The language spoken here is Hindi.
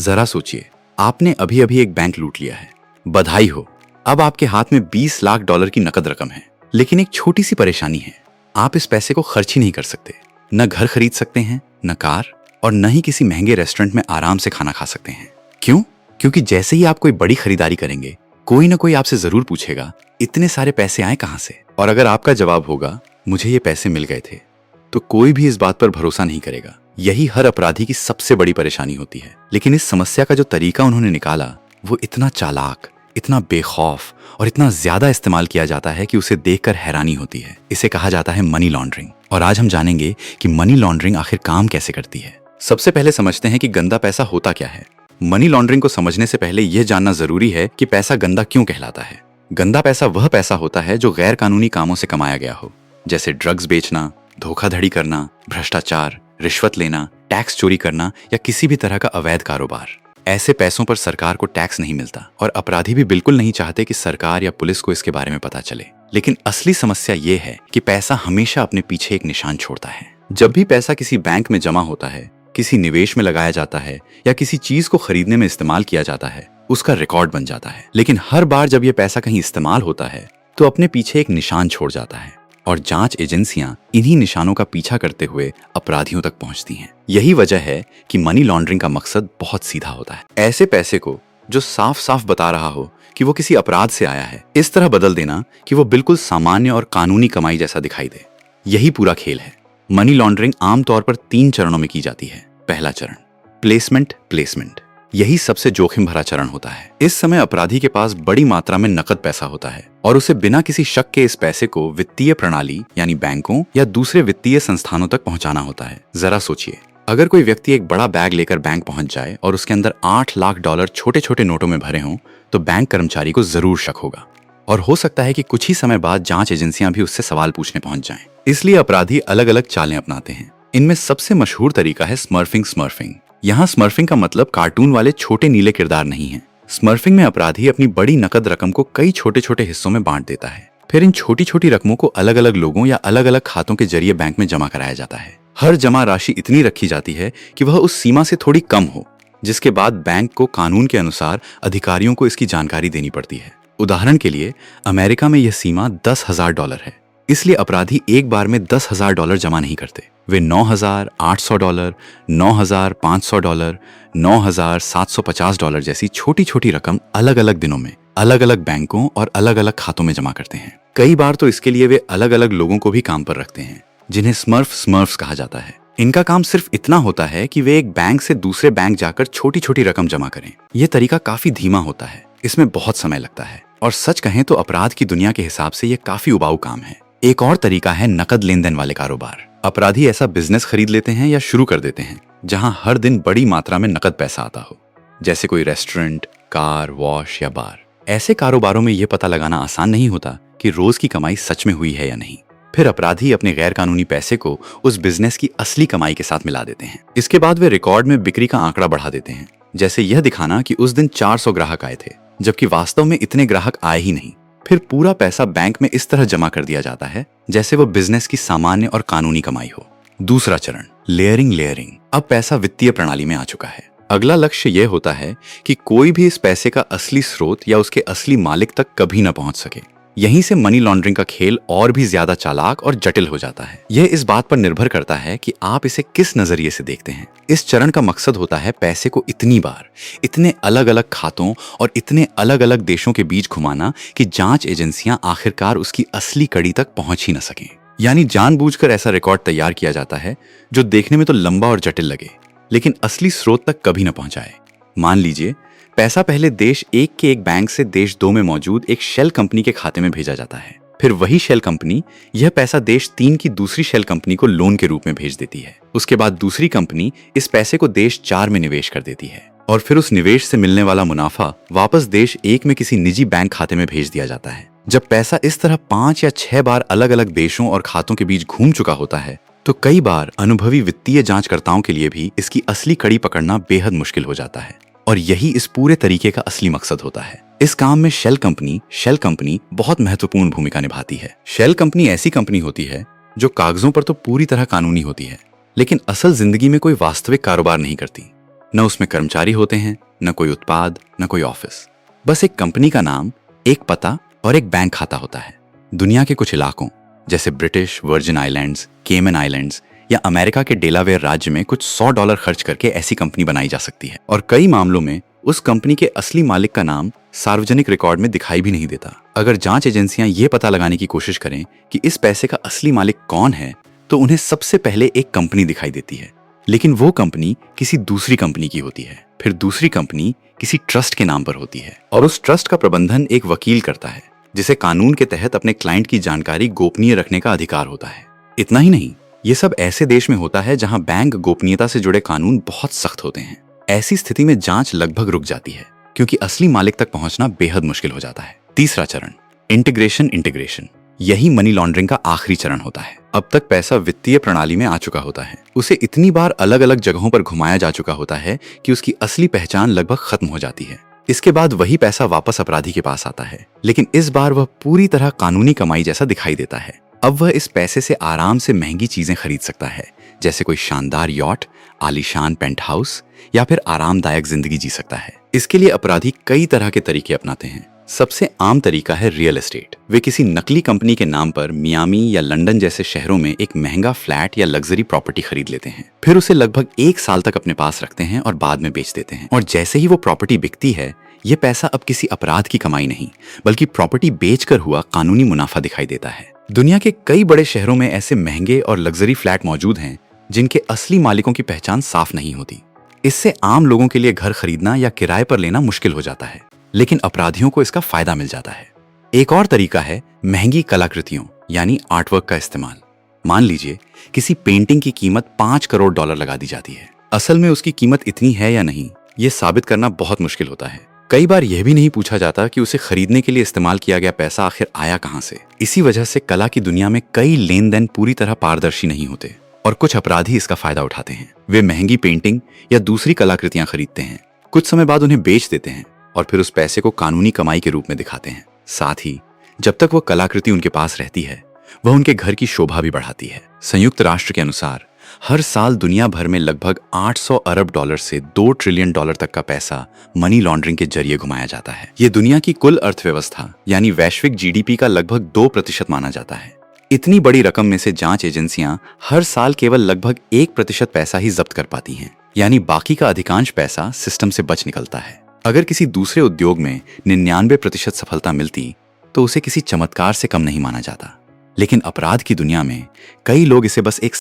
जरा सोचिए, आपने अभी अभी एक बैंक लूट लिया है। बधाई हो, अब आपके हाथ में 20 लाख डॉलर की नकद रकम है। लेकिन एक छोटी सी परेशानी है, आप इस पैसे को खर्च ही नहीं कर सकते। न घर खरीद सकते हैं, न कार, और न ही किसी महंगे रेस्टोरेंट में आराम से खाना खा सकते हैं। क्यों? क्योंकि जैसे ही आप कोई बड़ी खरीदारी करेंगे, कोई ना कोई आपसे जरूर पूछेगा, इतने सारे पैसे आए कहां से? और अगर आपका जवाब होगा, मुझे ये पैसे मिल गए थे, तो कोई भी इस बात पर भरोसा नहीं करेगा। यही हर अपराधी की सबसे बड़ी परेशानी होती है। लेकिन इस समस्या का जो तरीका उन्होंने निकाला, वो इतना चालाक, इतना बेखौफ और इतना ज्यादा इस्तेमाल किया जाता है कि उसे देखकर हैरानी होती है। इसे कहा जाता है मनी लॉन्ड्रिंग। और आज हम जानेंगे कि मनी लॉन्ड्रिंग आखिर काम कैसे करती है। सबसे पहले समझते हैं कि गंदा पैसा होता क्या है। मनी लॉन्ड्रिंग को समझने से पहले यह जानना जरूरी है कि पैसा गंदा क्यों कहलाता है। गंदा पैसा वह पैसा होता है जो गैर कानूनी कामों से कमाया गया हो, जैसे ड्रग्स बेचना, धोखाधड़ी करना, भ्रष्टाचार, रिश्वत लेना, टैक्स चोरी करना या किसी भी तरह का अवैध कारोबार। ऐसे पैसों पर सरकार को टैक्स नहीं मिलता और अपराधी भी बिल्कुल नहीं चाहते कि सरकार या पुलिस को इसके बारे में पता चले। लेकिन असली समस्या ये है कि पैसा हमेशा अपने पीछे एक निशान छोड़ता है। जब भी पैसा किसी बैंक में जमा होता है, किसी निवेश में लगाया जाता है या किसी चीज को खरीदने में इस्तेमाल किया जाता है, उसका रिकॉर्ड बन जाता है। लेकिन हर बार जब यह पैसा कहीं इस्तेमाल होता है, तो अपने पीछे एक निशान छोड़ जाता है और जांच एजेंसियां इन्हीं निशानों का पीछा करते हुए अपराधियों तक पहुंचती हैं। यही वजह है कि मनी लॉन्ड्रिंग का मकसद बहुत सीधा होता है। ऐसे पैसे को जो साफ साफ बता रहा हो कि वो किसी अपराध से आया है, इस तरह बदल देना कि वो बिल्कुल सामान्य और कानूनी कमाई जैसा दिखाई दे। यही पूरा खेल है। मनी लॉन्ड्रिंग आमतौर पर 3 चरणों में की जाती है। पहला चरण, प्लेसमेंट। यही सबसे जोखिम भरा चरण होता है। इस समय अपराधी के पास बड़ी मात्रा में नकद पैसा होता है और उसे बिना किसी शक के इस पैसे को वित्तीय प्रणाली यानी बैंकों या दूसरे वित्तीय संस्थानों तक पहुंचाना होता है। जरा सोचिए, अगर कोई व्यक्ति एक बड़ा बैग लेकर बैंक पहुंच जाए और उसके अंदर 8 लाख डॉलर छोटे छोटे नोटों में भरे हों, तो बैंक कर्मचारी को जरूर शक होगा और हो सकता है कि कुछ ही समय बाद जांच एजेंसियां भी उससे सवाल पूछने पहुंच जाएं। इसलिए अपराधी अलग अलग चालें अपनाते हैं। इनमें सबसे मशहूर तरीका है स्मर्फिंग। यहाँ स्मर्फिंग का मतलब कार्टून वाले छोटे नीले किरदार नहीं है। स्मर्फिंग में अपराधी अपनी बड़ी नकद रकम को कई छोटे छोटे हिस्सों में बांट देता है। फिर इन छोटी छोटी रकमों को अलग अलग लोगों या अलग अलग खातों के जरिए बैंक में जमा कराया जाता है। हर जमा राशि इतनी रखी जाती है कि वह उस सीमा से थोड़ी कम हो, जिसके बाद बैंक को कानून के अनुसार अधिकारियों को इसकी जानकारी देनी पड़ती है। उदाहरण के लिए अमेरिका में यह सीमा $10,000 है। इसलिए अपराधी एक बार में $10,000 जमा नहीं करते। वे $9,800, $9,500, $9,750 जैसी छोटी छोटी रकम अलग अलग दिनों में अलग अलग बैंकों और अलग अलग खातों में जमा करते हैं। कई बार तो इसके लिए वे अलग अलग लोगों को भी काम पर रखते हैं, जिन्हें स्मर्फ्स कहा जाता है। इनका काम सिर्फ इतना होता है कि वे एक बैंक से दूसरे बैंक जाकर छोटी छोटी रकम जमा करें। यह तरीका काफी धीमा होता है, इसमें बहुत समय लगता है और सच कहें तो अपराध की दुनिया के हिसाब से यह काफी उबाऊ काम है। एक और तरीका है नकद लेन देन वाले कारोबार। अपराधी ऐसा बिजनेस खरीद लेते हैं या शुरू कर देते हैं जहां हर दिन बड़ी मात्रा में नकद पैसा आता हो, जैसे कोई रेस्टोरेंट, कार वॉश या बार। ऐसे कारोबारों में यह पता लगाना आसान नहीं होता कि रोज की कमाई सच में हुई है या नहीं। फिर अपराधी अपने गैर कानूनी पैसे को उस बिजनेस की असली कमाई के साथ मिला देते हैं। इसके बाद वे रिकॉर्ड में बिक्री का आंकड़ा बढ़ा देते हैं, जैसे यह दिखाना कि उस दिन 400 ग्राहक आए थे, जबकि वास्तव में इतने ग्राहक आए ही नहीं। फिर पूरा पैसा बैंक में इस तरह जमा कर दिया जाता है जैसे वो बिजनेस की सामान्य और कानूनी कमाई हो। दूसरा चरण, लेयरिंग। अब पैसा वित्तीय प्रणाली में आ चुका है। अगला लक्ष्य यह होता है कि कोई भी इस पैसे का असली स्रोत या उसके असली मालिक तक कभी न पहुंच सके। यहीं से मनी लॉन्ड्रिंग का खेल और भी ज्यादा चालाक और जटिल हो जाता है। यह इस बात पर निर्भर करता है कि आप इसे किस नजरिए से देखते हैं। इस चरण का मकसद होता है पैसे को इतनी बार, इतने अलग अलग खातों और इतने अलग अलग देशों के बीच घुमाना कि जांच एजेंसियां आखिरकार उसकी असली कड़ी तक पहुंच ही न सकें। यानी जानबूझकर ऐसा रिकॉर्ड तैयार किया जाता है जो देखने में तो लंबा और जटिल लगे, लेकिन असली स्रोत तक कभी न पहुंचाए। मान लीजिए पैसा पहले देश 1 के एक बैंक से देश 2 में मौजूद एक शेल कंपनी के खाते में भेजा जाता है। फिर वही शेल कंपनी यह पैसा देश 3 की दूसरी शेल कंपनी को लोन के रूप में भेज देती है। उसके बाद दूसरी कंपनी इस पैसे को देश 4 में निवेश कर देती है और फिर उस निवेश से मिलने वाला मुनाफा वापस देश 1 में किसी निजी बैंक खाते में भेज दिया जाता है। जब पैसा इस तरह 5 या 6 बार अलग अलग देशों और खातों के बीच घूम चुका होता है, तो कई बार अनुभवी वित्तीय जांचकर्ताओं के लिए भी इसकी असली कड़ी पकड़ना बेहद मुश्किल हो जाता है। और यही इस पूरे तरीके का असली मकसद होता है। इस काम में शेल कंपनी बहुत महत्वपूर्ण भूमिका निभाती है। शेल कंपनी ऐसी कंपनी होती है जो कागजों पर तो पूरी तरह कानूनी होती है, लेकिन असल जिंदगी में कोई वास्तविक कारोबार नहीं करती। न उसमें कर्मचारी होते हैं, न कोई उत्पाद, न कोई ऑफिस। बस एक कंपनी का नाम, एक पता और एक बैंक खाता होता है। दुनिया के कुछ इलाकों जैसे ब्रिटिश वर्जिन आइलैंड्स, केमन आइलैंड्स या अमेरिका के डेलावेयर राज्य में कुछ $100 खर्च करके ऐसी कंपनी बनाई जा सकती है, और कई मामलों में उस कंपनी के असली मालिक का नाम सार्वजनिक रिकॉर्ड में दिखाई भी नहीं देता। अगर जांच एजेंसियां ये पता लगाने की कोशिश करें कि इस पैसे का असली मालिक कौन है, तो उन्हें सबसे पहले एक कंपनी दिखाई देती है, लेकिन वो कंपनी किसी दूसरी कंपनी की होती है। फिर दूसरी कंपनी किसी ट्रस्ट के नाम पर होती है, और उस ट्रस्ट का प्रबंधन एक वकील करता है, जिसे कानून के तहत अपने क्लाइंट की जानकारी गोपनीय रखने का अधिकार होता है। इतना ही नहीं, ये सब ऐसे देश में होता है जहां बैंक गोपनीयता से जुड़े कानून बहुत सख्त होते हैं। ऐसी स्थिति में जांच लगभग रुक जाती है, क्योंकि असली मालिक तक पहुंचना बेहद मुश्किल हो जाता है। तीसरा चरण, इंटीग्रेशन। यही मनी लॉन्ड्रिंग का आखिरी चरण होता है। अब तक पैसा वित्तीय प्रणाली में आ चुका होता है, उसे इतनी बार अलग अलग जगहों पर घुमाया जा चुका होता है कि उसकी असली पहचान लगभग खत्म हो जाती है। इसके बाद वही पैसा वापस अपराधी के पास आता है, लेकिन इस बार वह पूरी तरह कानूनी कमाई जैसा दिखाई देता है। अब वह इस पैसे से आराम से महंगी चीजें खरीद सकता है, जैसे कोई शानदार यॉट, आलीशान पेंट हाउस या फिर आरामदायक जिंदगी जी सकता है। इसके लिए अपराधी कई तरह के तरीके अपनाते हैं। सबसे आम तरीका है रियल एस्टेट। वे किसी नकली कंपनी के नाम पर मियामी या लंदन जैसे शहरों में एक महंगा फ्लैट या लग्जरी प्रॉपर्टी खरीद लेते हैं, फिर उसे लगभग 1 साल तक अपने पास रखते हैं और बाद में बेच देते हैं। और जैसे ही वो प्रॉपर्टी बिकती है, ये पैसा अब किसी अपराध की कमाई नहीं, बल्कि प्रॉपर्टी बेचकर हुआ कानूनी मुनाफा दिखाई देता है। दुनिया के कई बड़े शहरों में ऐसे महंगे और लग्जरी फ्लैट मौजूद हैं जिनके असली मालिकों की पहचान साफ नहीं होती। इससे आम लोगों के लिए घर खरीदना या किराए पर लेना मुश्किल हो जाता है, लेकिन अपराधियों को इसका फायदा मिल जाता है। एक और तरीका है महंगी कलाकृतियों यानी आर्टवर्क का इस्तेमाल। मान लीजिए किसी पेंटिंग की कीमत $5 करोड़ लगा दी जाती है। असल में उसकी कीमत इतनी है या नहीं, ये साबित करना बहुत मुश्किल होता है। कई बार यह भी नहीं पूछा जाता कि उसे खरीदने के लिए इस्तेमाल किया गया पैसा आखिर आया कहां से। इसी वजह से कला की दुनिया में कई लेन देन पूरी तरह पारदर्शी नहीं होते, और कुछ अपराधी इसका फायदा उठाते हैं। वे महंगी पेंटिंग या दूसरी कलाकृतियां खरीदते हैं, कुछ समय बाद उन्हें बेच देते हैं और फिर उस पैसे को कानूनी कमाई के रूप में दिखाते हैं। साथ ही जब तक वो कलाकृति उनके पास रहती है, वह उनके घर की शोभा भी बढ़ाती है। संयुक्त राष्ट्र के अनुसार हर साल दुनिया भर में लगभग $800 अरब से $2 ट्रिलियन तक का पैसा मनी लॉन्ड्रिंग के जरिए घुमाया जाता है। ये दुनिया की कुल अर्थव्यवस्था यानी वैश्विक GDP का लगभग 2% माना जाता है। इतनी बड़ी रकम में से जांच एजेंसियां हर साल केवल लगभग 1% पैसा ही जब्त कर पाती हैं, यानी बाकी का अधिकांश पैसा सिस्टम से बच निकलता है। अगर किसी दूसरे उद्योग में 99% सफलता मिलती तो उसे किसी चमत्कार से कम नहीं माना जाता, लेकिन अपराध की दुनिया में कई लोग इसे बस एक